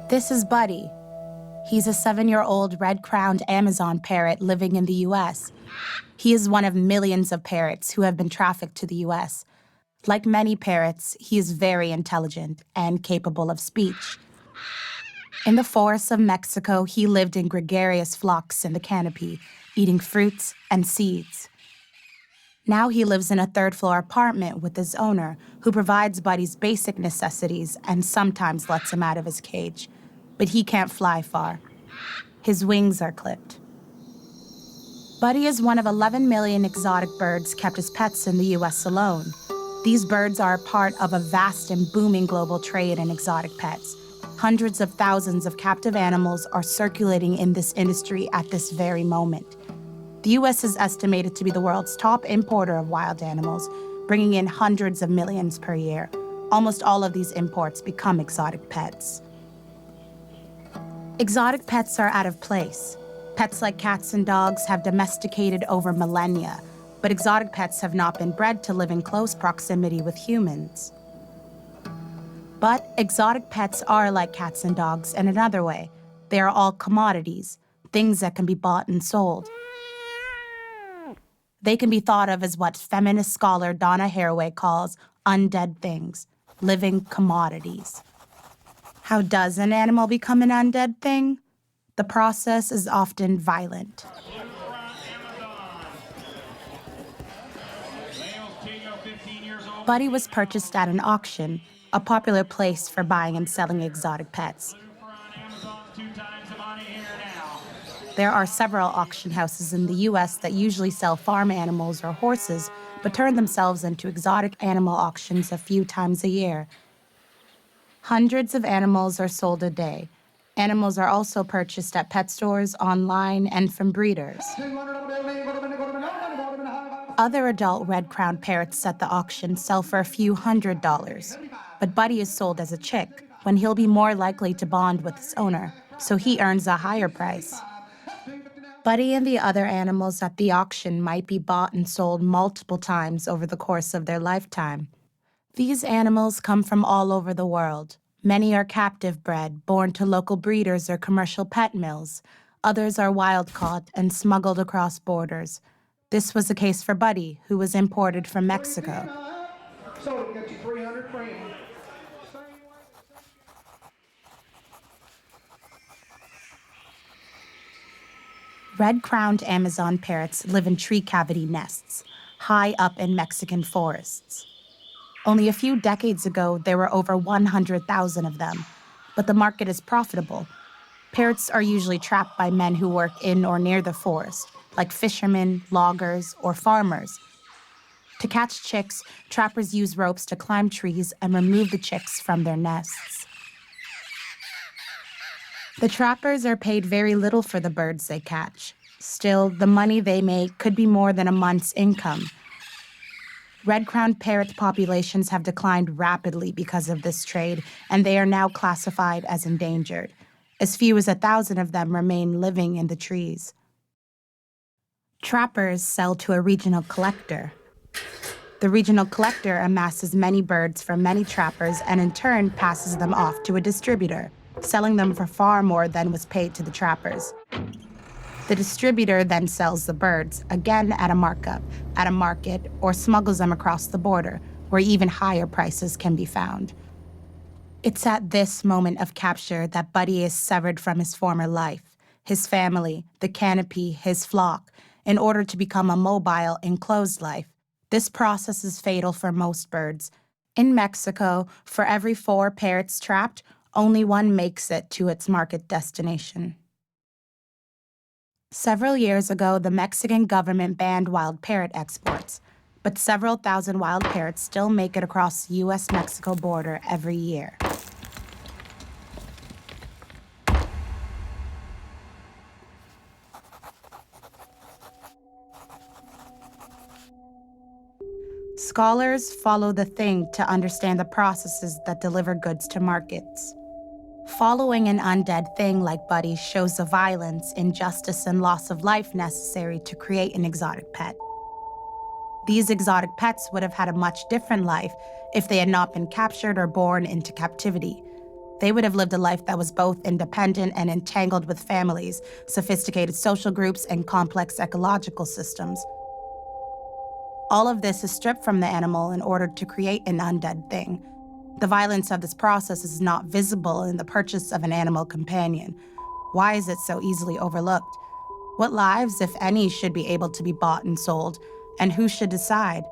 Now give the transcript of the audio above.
This is Buddy. He's a 7-year-old red-crowned Amazon parrot living in the U.S. He is one of millions of parrots who have been trafficked to the U.S. Like many parrots, he is very intelligent and capable of speech. In the forests of Mexico, he lived in gregarious flocks in the canopy, eating fruits and seeds. Now he lives in a third-floor apartment with his owner, who provides Buddy's basic necessities and sometimes lets him out of his cage. But he can't fly far. His wings are clipped. Buddy is one of 11 million exotic birds kept as pets in the U.S. alone. These birds are a part of a vast and booming global trade in exotic pets. Hundreds of thousands of captive animals are circulating in this industry at this very moment. The U.S. is estimated to be the world's top importer of wild animals, bringing in hundreds of millions per year. Almost all of these imports become exotic pets. Exotic pets are out of place. Pets like cats and dogs have domesticated over millennia, but exotic pets have not been bred to live in close proximity with humans. But exotic pets are like cats and dogs in another way. They are all commodities, things that can be bought and sold. They can be thought of as what feminist scholar Donna Haraway calls undead things, living commodities. How does an animal become an undead thing? The process is often violent. Buddy was purchased at an auction, a popular place for buying and selling exotic pets. There are several auction houses in the U.S. that usually sell farm animals or horses, but turn themselves into exotic animal auctions a few times a year. Hundreds of animals are sold a day. Animals are also purchased at pet stores, online, and from breeders. Other adult red-crowned parrots at the auction sell for a few $100s. But Buddy is sold as a chick, when he'll be more likely to bond with his owner, so he earns a higher price. Buddy and the other animals at the auction might be bought and sold multiple times over the course of their lifetime. These animals come from all over the world. Many are captive bred, born to local breeders or commercial pet mills. Others are wild-caught and smuggled across borders. This was the case for Buddy, who was imported from Mexico. So we got you 300 PRIM. Red-crowned Amazon parrots live in tree cavity nests, high up in Mexican forests. Only a few decades ago, there were over 100,000 of them, but the market is profitable. Parrots are usually trapped by men who work in or near the forest, like fishermen, loggers, or farmers. To catch chicks, trappers use ropes to climb trees and remove the chicks from their nests. The trappers are paid very little for the birds they catch. Still, the money they make could be more than a month's income. Red-crowned parrot populations have declined rapidly because of this trade, and they are now classified as endangered. As few as 1,000 of them remain living in the trees. Trappers sell to a regional collector. The regional collector amasses many birds from many trappers and in turn passes them off to a distributor, selling them for far more than was paid to the trappers. The distributor then sells the birds, again at a markup, at a market, or smuggles them across the border, where even higher prices can be found. It's at this moment of capture that Buddy is severed from his former life, his family, the canopy, his flock, in order to become a mobile, enclosed life. This process is fatal for most birds. In Mexico, for every 4 parrots trapped, only 1 makes it to its market destination. Several years ago, the Mexican government banned wild parrot exports, but several thousand wild parrots still make it across the U.S.-Mexico border every year. Scholars follow the thing to understand the processes that deliver goods to markets. Following an undead thing like Buddy shows the violence, injustice, and loss of life necessary to create an exotic pet. These exotic pets would have had a much different life if they had not been captured or born into captivity. They would have lived a life that was both independent and entangled with families, sophisticated social groups, and complex ecological systems. All of this is stripped from the animal in order to create an undead thing. The violence of this process is not visible in the purchase of an animal companion. Why is it so easily overlooked? What lives, if any, should be able to be bought and sold? And who should decide?